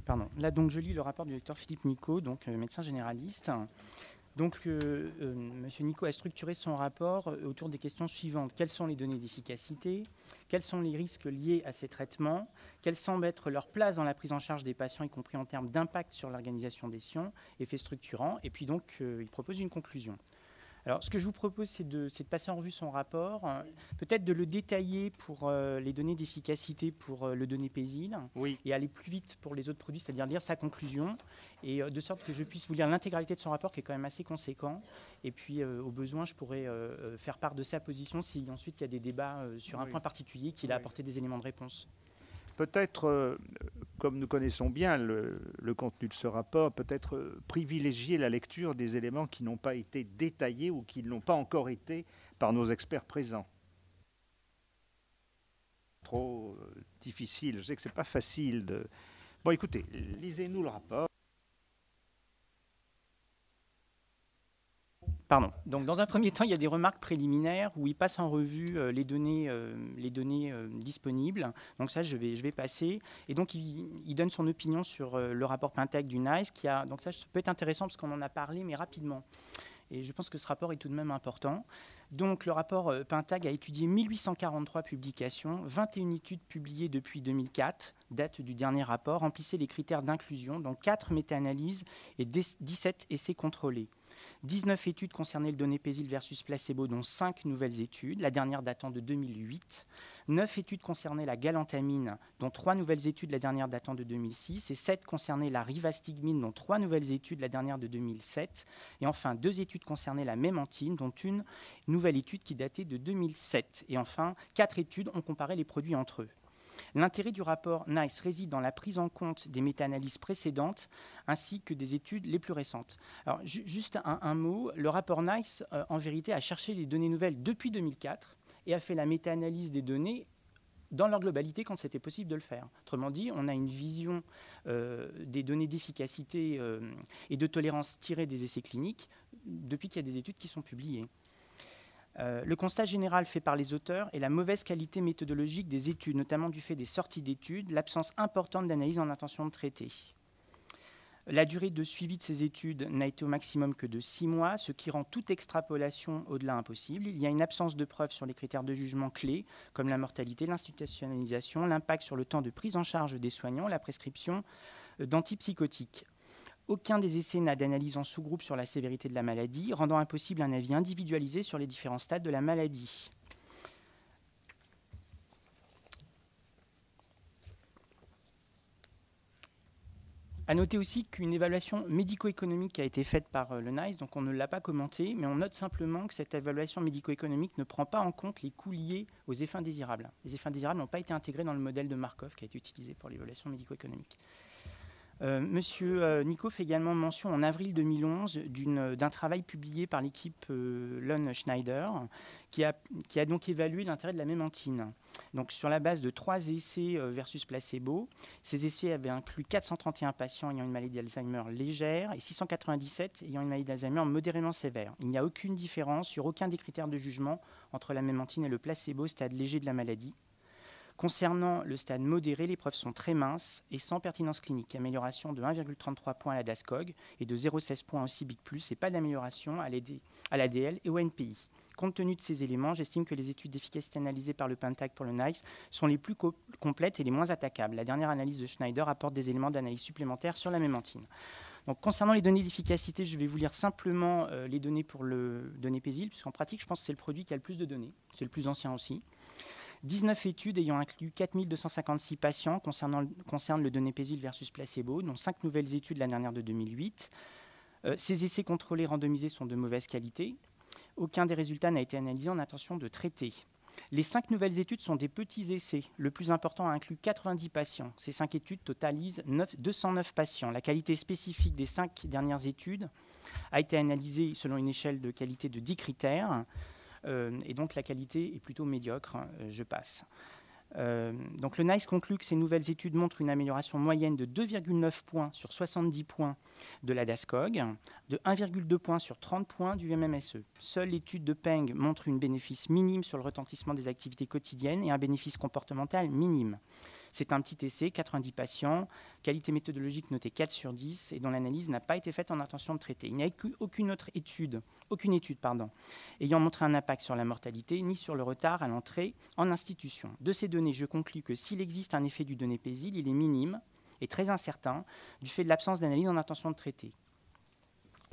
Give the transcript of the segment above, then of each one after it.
Pardon. Là, donc, je lis le rapport du docteur Philippe Nicot, donc médecin généraliste. Donc, M. Nicot a structuré son rapport autour des questions suivantes. Quelles sont les données d'efficacité? Quels sont les risques liés à ces traitements? Quelle semble être leur place dans la prise en charge des patients, y compris en termes d'impact sur l'organisation des soins, effets structurants? Et puis, donc, il propose une conclusion. Alors, ce que je vous propose, c'est de passer en revue son rapport, peut-être de le détailler pour les données d'efficacité pour le donépésil, Oui. et aller plus vite pour les autres produits, c'est-à-dire lire sa conclusion, et de sorte que je puisse vous lire l'intégralité de son rapport, qui est quand même assez conséquent, et puis au besoin, je pourrais faire part de sa position si ensuite il y a des débats sur un point particulier qu'il a apporté des éléments de réponse. Peut-être, comme nous connaissons bien le contenu de ce rapport, peut-être privilégier la lecture des éléments qui n'ont pas été détaillés ou qui ne l'ont pas encore été par nos experts présents. Trop difficile, je sais que ce n'est pas facile de... Bon, écoutez, lisez-nous le rapport. Pardon. Donc, dans un premier temps, il y a des remarques préliminaires où il passe en revue les données disponibles. Donc ça, je vais passer. Et donc, il donne son opinion sur le rapport Pintag du NICE. Donc ça peut être intéressant parce qu'on en a parlé, mais rapidement. Et je pense que ce rapport est tout de même important. Donc, le rapport Pintag a étudié 1843 publications, 21 études publiées depuis 2004, date du dernier rapport, remplissaient les critères d'inclusion, dont 4 méta-analyses et 17 essais contrôlés. 19 études concernaient le donépésil versus placebo, dont 5 nouvelles études, la dernière datant de 2008. 9 études concernaient la galantamine, dont 3 nouvelles études, la dernière datant de 2006. Et 7 concernaient la rivastigmine, dont 3 nouvelles études, la dernière de 2007. Et enfin, 2 études concernaient la mémantine, dont une nouvelle étude qui datait de 2007. Et enfin, 4 études ont comparé les produits entre eux. L'intérêt du rapport NICE réside dans la prise en compte des méta-analyses précédentes ainsi que des études les plus récentes. Alors, juste un mot, le rapport NICE, en vérité, a cherché les données nouvelles depuis 2004 et a fait la méta-analyse des données dans leur globalité quand c'était possible de le faire. Autrement dit, on a une vision des données d'efficacité et de tolérance tirées des essais cliniques depuis qu'il y a des études qui sont publiées. Le constat général fait par les auteurs est la mauvaise qualité méthodologique des études, notamment du fait des sorties d'études, l'absence importante d'analyse en intention de traiter. La durée de suivi de ces études n'a été au maximum que de 6 mois, ce qui rend toute extrapolation au-delà impossible. Il y a une absence de preuves sur les critères de jugement clés, comme la mortalité, l'institutionnalisation, l'impact sur le temps de prise en charge des soignants, la prescription d'antipsychotiques. Aucun des essais n'a d'analyse en sous-groupe sur la sévérité de la maladie, rendant impossible un avis individualisé sur les différents stades de la maladie. À noter aussi qu'une évaluation médico-économique a été faite par le NICE, donc on ne l'a pas commenté, mais on note simplement que cette évaluation médico-économique ne prend pas en compte les coûts liés aux effets indésirables. Les effets indésirables n'ont pas été intégrés dans le modèle de Markov qui a été utilisé pour l'évaluation médico-économique. Monsieur Nicot fait également mention en avril 2011 d'un travail publié par l'équipe Lund-Schneider qui a donc évalué l'intérêt de la mémantine. Donc, sur la base de 3 essais versus placebo, ces essais avaient inclus 431 patients ayant une maladie d'Alzheimer légère et 697 ayant une maladie d'Alzheimer modérément sévère. Il n'y a aucune différence sur aucun des critères de jugement entre la mémantine et le placebo, stade léger de la maladie. Concernant le stade modéré, les preuves sont très minces et sans pertinence clinique. Amélioration de 1,33 points à la DASCOG et de 0,16 points au CBIC+, et pas d'amélioration à l'ADL et au NPI. Compte tenu de ces éléments, j'estime que les études d'efficacité analysées par le Pintag pour le NICE sont les plus complètes et les moins attaquables. La dernière analyse de Schneider apporte des éléments d'analyse supplémentaires sur la mémantine. Donc, concernant les données d'efficacité, je vais vous lire simplement les données pour le donépésil, puisqu'en pratique, je pense que c'est le produit qui a le plus de données. C'est le plus ancien aussi. 19 études ayant inclus 4256 patients concernent le donépésil versus placebo, dont 5 nouvelles études, la dernière de 2008. Ces essais contrôlés randomisés sont de mauvaise qualité. Aucun des résultats n'a été analysé en intention de traiter. Les 5 nouvelles études sont des petits essais. Le plus important a inclus 90 patients. Ces 5 études totalisent 209 patients. La qualité spécifique des 5 dernières études a été analysée selon une échelle de qualité de 10 critères. Et donc la qualité est plutôt médiocre, je passe. Donc le NICE conclut que ces nouvelles études montrent une amélioration moyenne de 2,9 points sur 70 points de la DASCOG, de 1,2 points sur 30 points du MMSE. Seule l'étude de Peng montre un bénéfice minime sur le retentissement des activités quotidiennes et un bénéfice comportemental minime. C'est un petit essai, 90 patients, qualité méthodologique notée 4 sur 10 et dont l'analyse n'a pas été faite en intention de traiter. Il n'y a aucune étude ayant montré un impact sur la mortalité ni sur le retard à l'entrée en institution. De ces données, je conclus que s'il existe un effet du donépésil, il est minime et très incertain du fait de l'absence d'analyse en intention de traiter.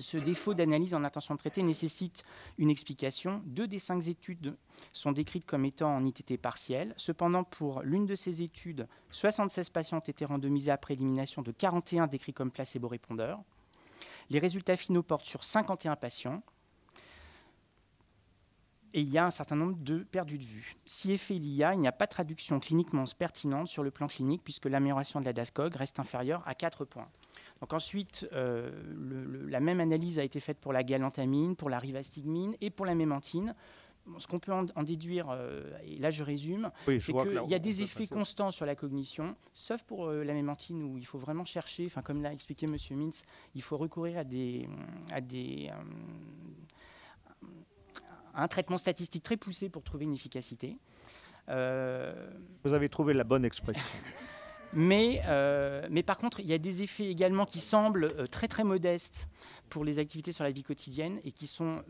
Ce défaut d'analyse en intention de traiter nécessite une explication. 2 des 5 études sont décrites comme étant en ITT partielle. Cependant, pour l'une de ces études, 76 patients ont été randomisés après élimination de 41 décrits comme placebo-répondeurs. Les résultats finaux portent sur 51 patients. Et il y a un certain nombre de perdus de vue. Si effet il n'y a pas de traduction cliniquement pertinente sur le plan clinique puisque l'amélioration de la DAS-COG reste inférieure à 4 points. Donc ensuite, la même analyse a été faite pour la galantamine, pour la rivastigmine et pour la mémantine. Ce qu'on peut en déduire, et là je résume, c'est qu'il y a des effets constants sur la cognition, sauf pour la mémantine où il faut vraiment chercher, comme l'a expliqué M. Mintz, il faut recourir à un traitement statistique très poussé pour trouver une efficacité. Vous avez trouvé la bonne expression. Mais par contre, il y a des effets également qui semblent très très modestes pour les activités sur la vie quotidienne et qui sont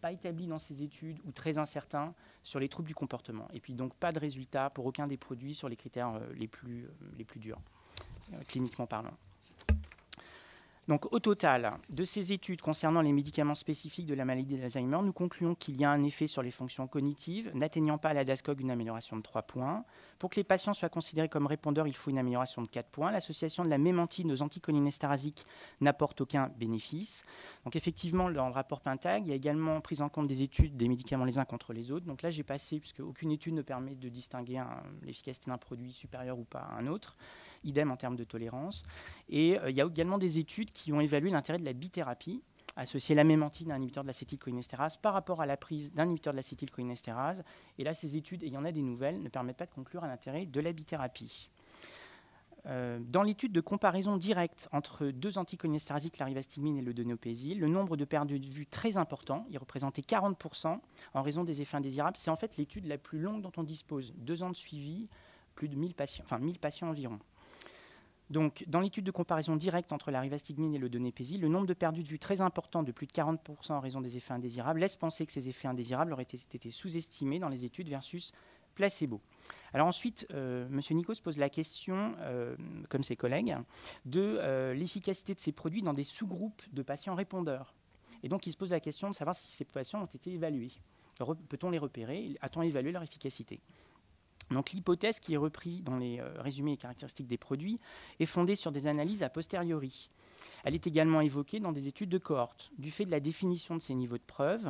pas établis dans ces études ou très incertains sur les troubles du comportement. Et puis donc pas de résultats pour aucun des produits sur les critères les plus durs, cliniquement parlant. Donc, au total, de ces études concernant les médicaments spécifiques de la maladie d'Alzheimer, nous concluons qu'il y a un effet sur les fonctions cognitives, n'atteignant pas à la DAS-COG une amélioration de 3 points. Pour que les patients soient considérés comme répondeurs, il faut une amélioration de 4 points. L'association de la mémantine aux anticholinésterasiques n'apporte aucun bénéfice. Donc, effectivement, dans le rapport Pentag, il y a également prise en compte des études des médicaments les uns contre les autres. Donc là, j'ai passé, puisque aucune étude ne permet de distinguer l'efficacité d'un produit supérieur ou pas à un autre. Idem en termes de tolérance. Et il y a également des études qui ont évalué l'intérêt de la bithérapie, associer la mémantine à un inhibiteur de l'acétylcholinestérase par rapport à la prise d'un inhibiteur de l'acétylcholinestérase. Et là, ces études, et il y en a des nouvelles, ne permettent pas de conclure à l'intérêt de la bithérapie. Dans l'étude de comparaison directe entre 2 anticholinésterasiques, la rivastigmine et le donépésil, le nombre de perdus de vue très important, il représentait 40% en raison des effets indésirables. C'est en fait l'étude la plus longue dont on dispose. 2 ans de suivi, plus de 1000 patients, 1000 patients environ. Donc, dans l'étude de comparaison directe entre la rivastigmine et le donépésil, le nombre de perdus de vue très important, de plus de 40% en raison des effets indésirables, laisse penser que ces effets indésirables auraient été sous-estimés dans les études versus placebo. Alors ensuite, M. Nicos pose la question, comme ses collègues, de l'efficacité de ces produits dans des sous-groupes de patients répondeurs. Et donc, il se pose la question de savoir si ces patients ont été évalués. Peut-on les repérer? A-t-on évalué leur efficacité? Donc l'hypothèse qui est reprise dans les résumés et caractéristiques des produits est fondée sur des analyses a posteriori. Elle est également évoquée dans des études de cohorte. Du fait de la définition de ces niveaux de preuve,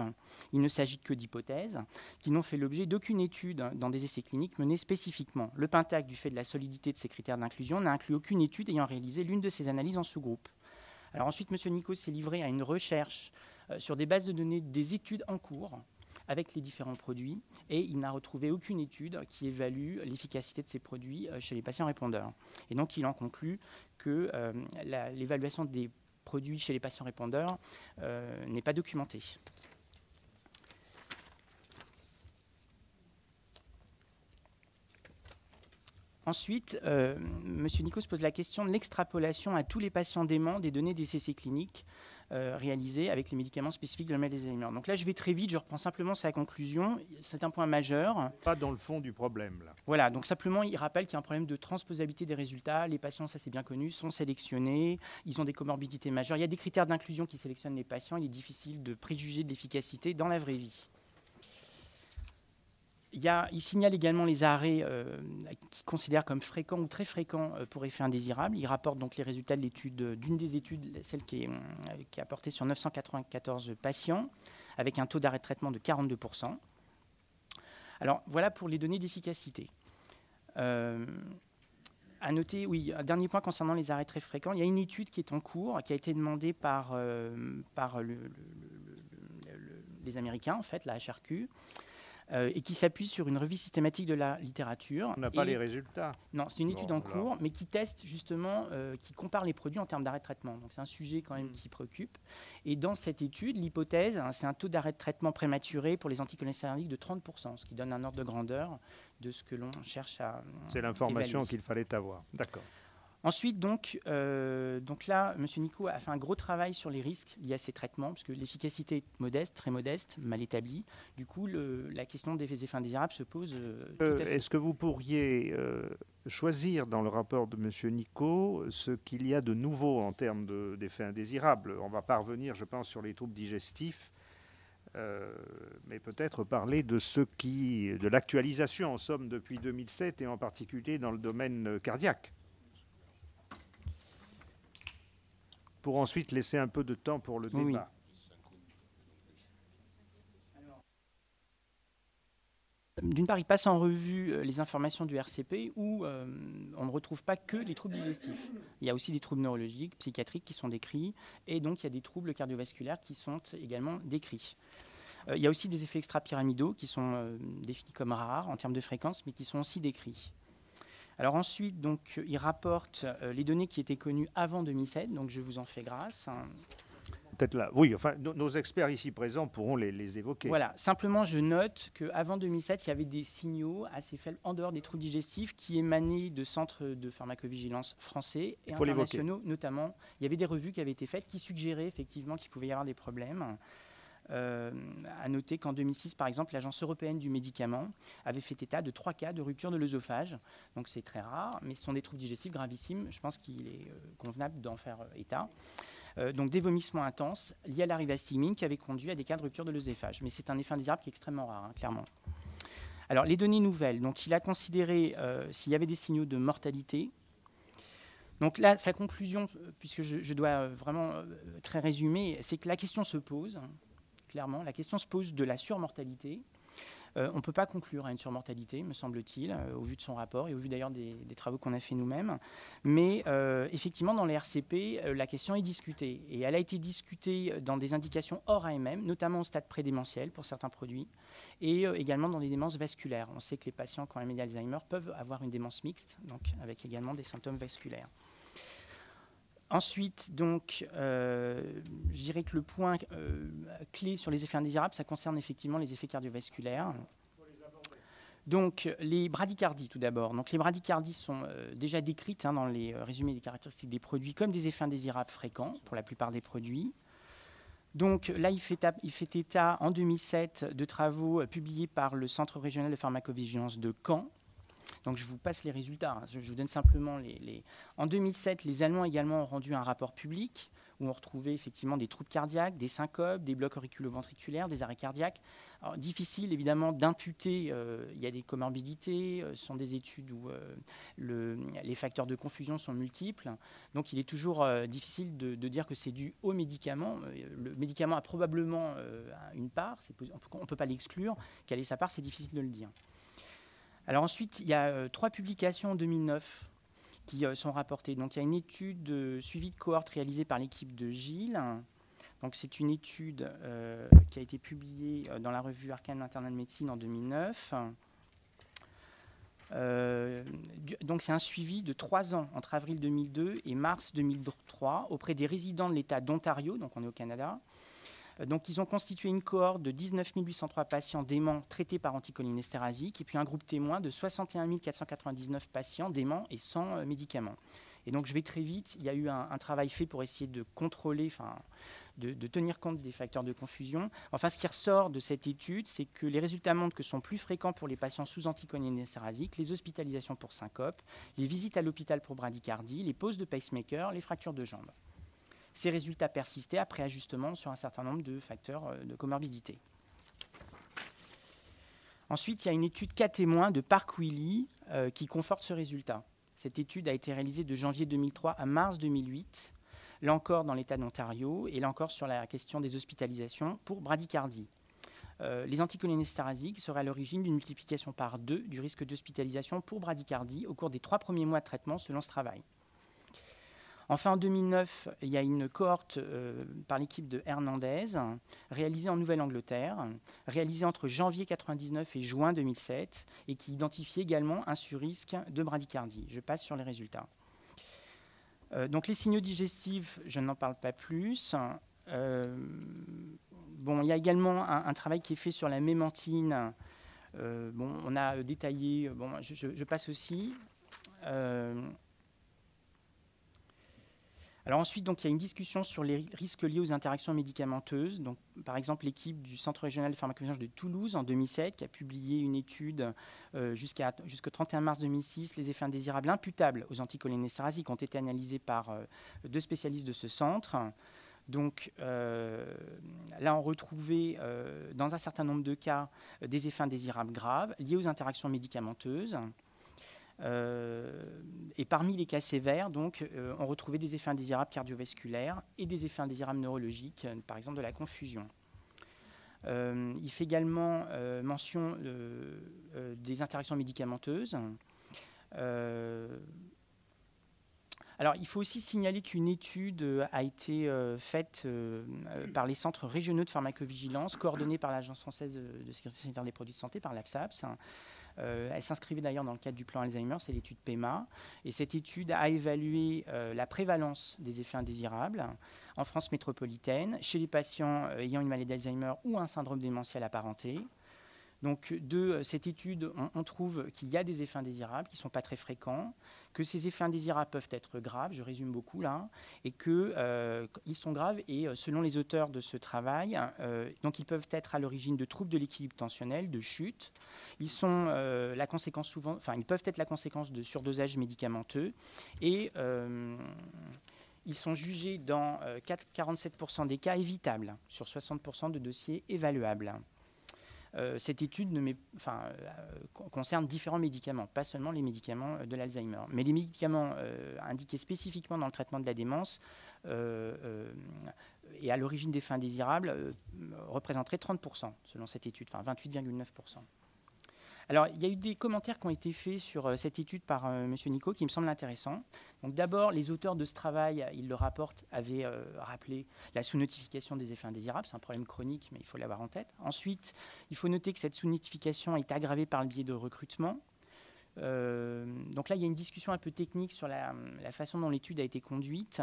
il ne s'agit que d'hypothèses qui n'ont fait l'objet d'aucune étude dans des essais cliniques menés spécifiquement. Le Pentag, du fait de la solidité de ses critères d'inclusion, n'a inclus aucune étude ayant réalisé l'une de ces analyses en sous-groupe. Alors ensuite, M. Nicos s'est livré à une recherche sur des bases de données des études en cours avec les différents produits, et il n'a retrouvé aucune étude qui évalue l'efficacité de ces produits chez les patients répondeurs. Et donc, il en conclut que l'évaluation des produits chez les patients répondeurs n'est pas documentée. Ensuite, M. Nicos pose la question de l'extrapolation à tous les patients déments des données des essais cliniques réalisés avec les médicaments spécifiques de la maladie d'Alzheimer. Donc là, je vais très vite, je reprends simplement sa conclusion. C'est un point majeur. Pas dans le fond du problème, là. Voilà, donc simplement, il rappelle qu'il y a un problème de transposabilité des résultats. Les patients, ça c'est bien connu, sont sélectionnés, ils ont des comorbidités majeures. Il y a des critères d'inclusion qui sélectionnent les patients. Il est difficile de préjuger de l'efficacité dans la vraie vie. Il signale également les arrêts qu'il considère comme fréquents ou très fréquents pour effets indésirables. Il rapporte donc les résultats de l'étude, d'une des études, celle qui a porté sur 994 patients, avec un taux d'arrêt de traitement de 42%. Alors voilà pour les données d'efficacité. À noter, oui, un dernier point concernant les arrêts très fréquents. Il y a une étude qui est en cours, qui a été demandée par les Américains, en fait, la HRQ. et qui s'appuie sur une revue systématique de la littérature. On n'a pas les résultats. Non, c'est une étude en cours, mais qui teste justement, qui compare les produits en termes d'arrêt de traitement. Donc c'est un sujet quand même qui préoccupe. Et dans cette étude, l'hypothèse, c'est un taux d'arrêt de traitement prématuré pour les anticholinéstergiques de 30%, ce qui donne un ordre de grandeur de ce que l'on cherche à C'est l'information qu'il fallait avoir. D'accord. Ensuite, donc là, M. Nicot a fait un gros travail sur les risques liés à ces traitements, parce que l'efficacité est modeste, très modeste, mal établie. Du coup, la question des effets indésirables se pose tout à fait. Est-ce que vous pourriez choisir dans le rapport de M. Nicot ce qu'il y a de nouveau en termes d'effets indésirables? On va pas revenir, je pense, sur les troubles digestifs, mais peut-être parler de l'actualisation, en somme, depuis 2007, et en particulier dans le domaine cardiaque. Pour ensuite laisser un peu de temps pour le débat. Oui. D'une part, il passe en revue les informations du RCP où on ne retrouve pas que les troubles digestifs. Il y a aussi des troubles neurologiques, psychiatriques qui sont décrits, et donc il y a des troubles cardiovasculaires qui sont également décrits. Il y a aussi des effets extrapyramidaux qui sont définis comme rares en termes de fréquence, mais qui sont aussi décrits. Alors ensuite, donc, il rapporte les données qui étaient connues avant 2007, donc je vous en fais grâce. Peut-être là. Oui, enfin, nos experts ici présents pourront les évoquer. Voilà, simplement je note qu'avant 2007, il y avait des signaux assez faibles en dehors des troubles digestifs qui émanaient de centres de pharmacovigilance français et internationaux notamment. Il y avait des revues qui avaient été faites qui suggéraient effectivement qu'il pouvait y avoir des problèmes. À noter qu'en 2006, par exemple, l'Agence européenne du médicament avait fait état de 3 cas de rupture de l'œsophage. Donc c'est très rare, mais ce sont des troubles digestifs gravissimes. Je pense qu'il est convenable d'en faire état. Donc des vomissements intenses liés à la rivastigmine qui avaient conduit à des cas de rupture de l'œsophage. Mais c'est un effet indésirable qui est extrêmement rare, clairement. Alors les données nouvelles. Donc il a considéré s'il y avait des signaux de mortalité. Donc là, sa conclusion, puisque je dois vraiment très résumer, c'est que la question se pose. Clairement, la question se pose de la surmortalité. On ne peut pas conclure à une surmortalité, me semble-t-il, au vu de son rapport et au vu d'ailleurs des travaux qu'on a fait nous-mêmes. Mais effectivement, dans les RCP, la question est discutée. Et elle a été discutée dans des indications hors AMM, notamment au stade prédémentiel pour certains produits, et également dans des démences vasculaires. On sait que les patients qui ont un Alzheimer peuvent avoir une démence mixte, donc avec également des symptômes vasculaires. Ensuite, donc, je dirais que le point clé sur les effets indésirables, ça concerne effectivement les effets cardiovasculaires. Donc, les bradycardies, tout d'abord. Donc, les bradycardies sont déjà décrites dans les résumés des caractéristiques des produits comme des effets indésirables fréquents pour la plupart des produits. Donc, là, il fait état en 2007 de travaux publiés par le Centre régional de pharmacovigilance de Caen. Donc je vous passe les résultats, je vous donne simplement En 2007, les Allemands également ont rendu un rapport public où on retrouvait effectivement des troubles cardiaques, des syncopes, des blocs auriculo-ventriculaires, des arrêts cardiaques. Alors, difficile évidemment d'imputer, il y a des comorbidités, ce sont des études où les facteurs de confusion sont multiples. Donc il est toujours difficile de dire que c'est dû au médicament. Le médicament a probablement une part, on ne peut pas l'exclure. Quelle est sa part, c'est difficile de le dire. Alors ensuite, il y a 3 publications en 2009 qui sont rapportées. Donc il y a une étude de suivi de cohorte réalisée par l'équipe de Gilles. Donc c'est une étude qui a été publiée dans la revue Arcane Internal Medicine en 2009. Donc c'est un suivi de 3 ans entre avril 2002 et mars 2003 auprès des résidents de l'État d'Ontario, donc on est au Canada. Donc, ils ont constitué une cohorte de 19 803 patients déments traités par anticholinésterasiques et puis un groupe témoin de 61 499 patients déments et sans médicaments. Et donc, je vais très vite. Il y a eu un travail fait pour essayer de contrôler, de tenir compte des facteurs de confusion. Enfin, ce qui ressort de cette étude, c'est que les résultats montrent que sont plus fréquents pour les patients sous anticholinésterasiques les hospitalisations pour syncope, les visites à l'hôpital pour bradycardie, les poses de pacemaker, les fractures de jambes. Ces résultats persistaient après ajustement sur un certain nombre de facteurs de comorbidité. Ensuite, il y a une étude cas témoin de Park Willy qui conforte ce résultat. Cette étude a été réalisée de janvier 2003 à mars 2008, là encore dans l'État d'Ontario, et là encore sur la question des hospitalisations pour bradycardie. Les anticholinésterasiques seraient à l'origine d'une multiplication par 2 du risque d'hospitalisation pour bradycardie au cours des 3 premiers mois de traitement selon ce travail. Enfin, en 2009, il y a une cohorte par l'équipe de Hernandez, réalisée en Nouvelle-Angleterre, réalisée entre janvier 1999 et juin 2007, et qui identifie également un surrisque de bradycardie. Je passe sur les résultats. Donc les signaux digestifs, je n'en parle pas plus. Bon, il y a également un travail qui est fait sur la mémantine. Bon, on a détaillé, bon, je passe aussi. Alors ensuite, donc, il y a une discussion sur les risques liés aux interactions médicamenteuses. Donc, par exemple, l'équipe du Centre régional de pharmacovigilance de Toulouse en 2007 qui a publié une étude jusqu'au 31 mars 2006. Les effets indésirables imputables aux anticholinésterasiques ont été analysés par 2 spécialistes de ce centre. Donc là, on retrouvait dans un certain nombre de cas des effets indésirables graves liés aux interactions médicamenteuses. Et parmi les cas sévères, donc, on retrouvait des effets indésirables cardiovasculaires et des effets indésirables neurologiques, par exemple de la confusion. Il fait également mention des interactions médicamenteuses. Alors, il faut aussi signaler qu'une étude a été faite par les centres régionaux de pharmacovigilance, coordonnés par l'Agence française de sécurité sanitaire des produits de santé, par l'APSAPS. Elle s'inscrivait d'ailleurs dans le cadre du plan Alzheimer, c'est l'étude PEMA. Et cette étude a évalué la prévalence des effets indésirables en France métropolitaine chez les patients ayant une maladie d'Alzheimer ou un syndrome démentiel apparenté. Donc, de cette étude, on trouve qu'il y a des effets indésirables qui ne sont pas très fréquents, que ces effets indésirables peuvent être graves, je résume beaucoup là, et qu'ils sont graves et selon les auteurs de ce travail, donc ils peuvent être à l'origine de troubles de l'équilibre tensionnel, de chute. Ils sont la conséquence souvent, enfin ils peuvent être la conséquence de surdosage médicamenteux et ils sont jugés dans 47% des cas évitables sur 60% de dossiers évaluables. Cette étude concerne différents médicaments, pas seulement les médicaments de l'Alzheimer. Mais les médicaments indiqués spécifiquement dans le traitement de la démence et à l'origine des fins indésirables représenteraient 30% selon cette étude, enfin 28,9%. Alors, il y a eu des commentaires qui ont été faits sur cette étude par M. Nicot qui me semblent intéressants. Donc, d'abord, les auteurs de ce travail, ils le rapportent, avaient rappelé la sous-notification des effets indésirables. C'est un problème chronique, mais il faut l'avoir en tête. Ensuite, il faut noter que cette sous-notification est aggravée par le biais de recrutement. Donc là, il y a une discussion un peu technique sur la façon dont l'étude a été conduite.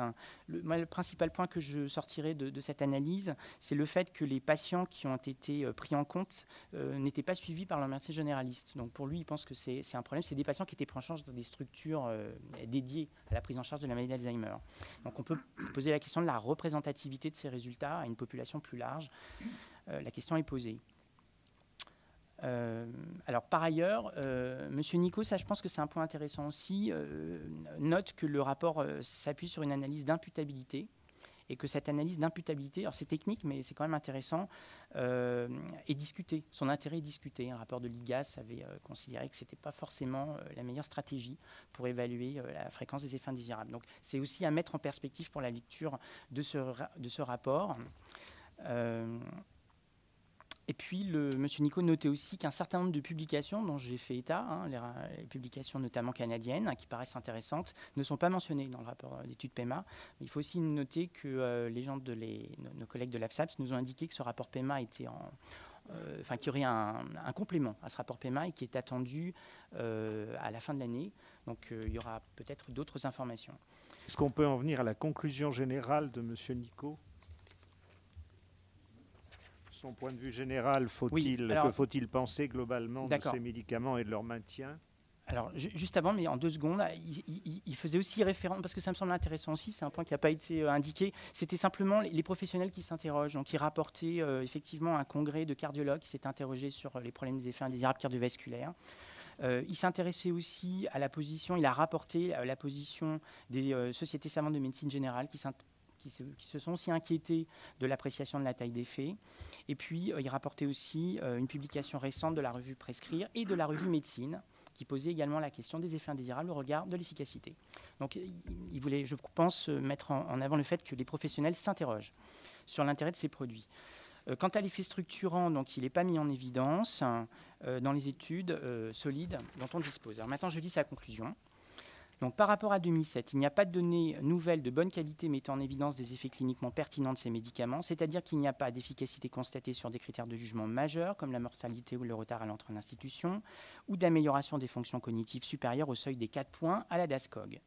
Le principal point que je sortirai de cette analyse, c'est le fait que les patients qui ont été pris en compte n'étaient pas suivis par leur médecin généraliste. Donc pour lui, il pense que c'est un problème. C'est des patients qui étaient pris en charge dans des structures dédiées à la prise en charge de la maladie d'Alzheimer. Donc on peut poser la question de la représentativité de ces résultats à une population plus large. La question est posée. Alors par ailleurs, M. Nicot, ça je pense que c'est un point intéressant aussi, note que le rapport s'appuie sur une analyse d'imputabilité et que cette analyse d'imputabilité, alors c'est technique mais c'est quand même intéressant, est discutée, son intérêt est discuté. Un rapport de l'IGAS avait considéré que ce n'était pas forcément la meilleure stratégie pour évaluer la fréquence des effets indésirables. Donc c'est aussi à mettre en perspective pour la lecture de ce rapport. Et puis, M. Nicot notait aussi qu'un certain nombre de publications dont j'ai fait état, les publications notamment canadiennes, qui paraissent intéressantes, ne sont pas mentionnées dans le rapport d'étude PEMA. Il faut aussi noter que nos collègues de l'APSAPS nous ont indiqué que ce rapport PEMA était qu'il y aurait un complément à ce rapport PEMA et qui est attendu à la fin de l'année. Donc, il y aura peut-être d'autres informations. Est-ce qu'on peut en venir à la conclusion générale de M. Nicot ? Son point de vue général, que faut-il penser globalement de ces médicaments et de leur maintien ? Alors, juste avant, mais en 2 secondes, il faisait aussi référence, parce que ça me semble intéressant aussi, c'est un point qui n'a pas été indiqué, c'était simplement les professionnels qui s'interrogent. Donc, il rapportait effectivement un congrès de cardiologues qui s'est interrogé sur les problèmes des effets indésirables cardiovasculaires. Il s'intéressait aussi à la position, il a rapporté la position des sociétés savantes de médecine générale qui se sont aussi inquiétés de l'appréciation de la taille des faits. Et puis, il rapportait aussi une publication récente de la revue Prescrire et de la revue Médecine, qui posait également la question des effets indésirables au regard de l'efficacité. Donc, il voulait, je pense, mettre en avant le fait que les professionnels s'interrogent sur l'intérêt de ces produits. Quant à l'effet structurant, donc, il n'est pas mis en évidence dans les études solides dont on dispose. Alors maintenant, je lis sa conclusion. Donc, par rapport à 2007, il n'y a pas de données nouvelles de bonne qualité mettant en évidence des effets cliniquement pertinents de ces médicaments, c'est-à-dire qu'il n'y a pas d'efficacité constatée sur des critères de jugement majeurs, comme la mortalité ou le retard à l'entrée en institution, ou d'amélioration des fonctions cognitives supérieures au seuil des 4 points à la DASCOG.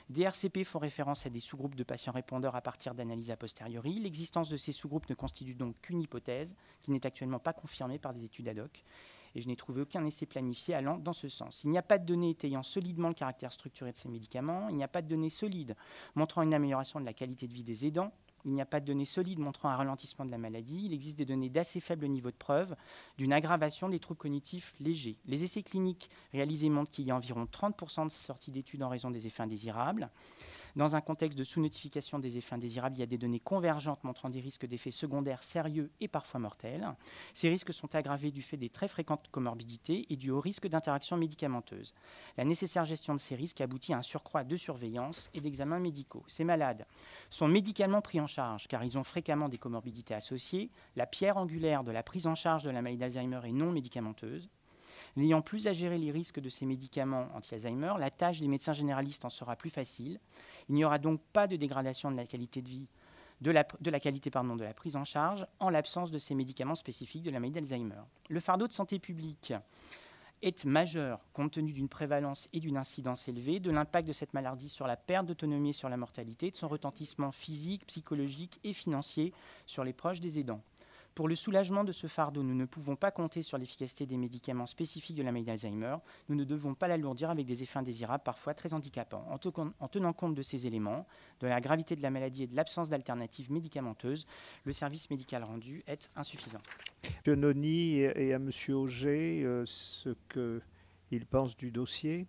Des RCP font référence à des sous-groupes de patients répondeurs à partir d'analyses a posteriori. L'existence de ces sous-groupes ne constitue donc qu'une hypothèse, qui n'est actuellement pas confirmée par des études ad hoc. Et je n'ai trouvé aucun essai planifié allant dans ce sens. Il n'y a pas de données étayant solidement le caractère structuré de ces médicaments. Il n'y a pas de données solides montrant une amélioration de la qualité de vie des aidants. Il n'y a pas de données solides montrant un ralentissement de la maladie. Il existe des données d'assez faible niveau de preuve d'une aggravation des troubles cognitifs légers. Les essais cliniques réalisés montrent qu'il y a environ 30% de sorties d'études en raison des effets indésirables. Dans un contexte de sous-notification des effets indésirables, il y a des données convergentes montrant des risques d'effets secondaires sérieux et parfois mortels. Ces risques sont aggravés du fait des très fréquentes comorbidités et du haut risque d'interaction médicamenteuse. La nécessaire gestion de ces risques aboutit à un surcroît de surveillance et d'examens médicaux. Ces malades sont médicalement pris en charge car ils ont fréquemment des comorbidités associées. La pierre angulaire de la prise en charge de la maladie d'Alzheimer est non médicamenteuse. N'ayant plus à gérer les risques de ces médicaments anti-Alzheimer, la tâche des médecins généralistes en sera plus facile. Il n'y aura donc pas de dégradation de la qualité de vie, de la qualité de la prise en charge en l'absence de ces médicaments spécifiques de la maladie d'Alzheimer. Le fardeau de santé publique est majeur compte tenu d'une prévalence et d'une incidence élevée, de l'impact de cette maladie sur la perte d'autonomie et sur la mortalité, de son retentissement physique, psychologique et financier sur les proches des aidants. Pour le soulagement de ce fardeau, nous ne pouvons pas compter sur l'efficacité des médicaments spécifiques de la maladie d'Alzheimer. Nous ne devons pas l'alourdir avec des effets indésirables parfois très handicapants. En tenant compte de ces éléments, de la gravité de la maladie et de l'absence d'alternatives médicamenteuses, le service médical rendu est insuffisant. M. Noni et à M. Auger ce qu'ils pensent du dossier.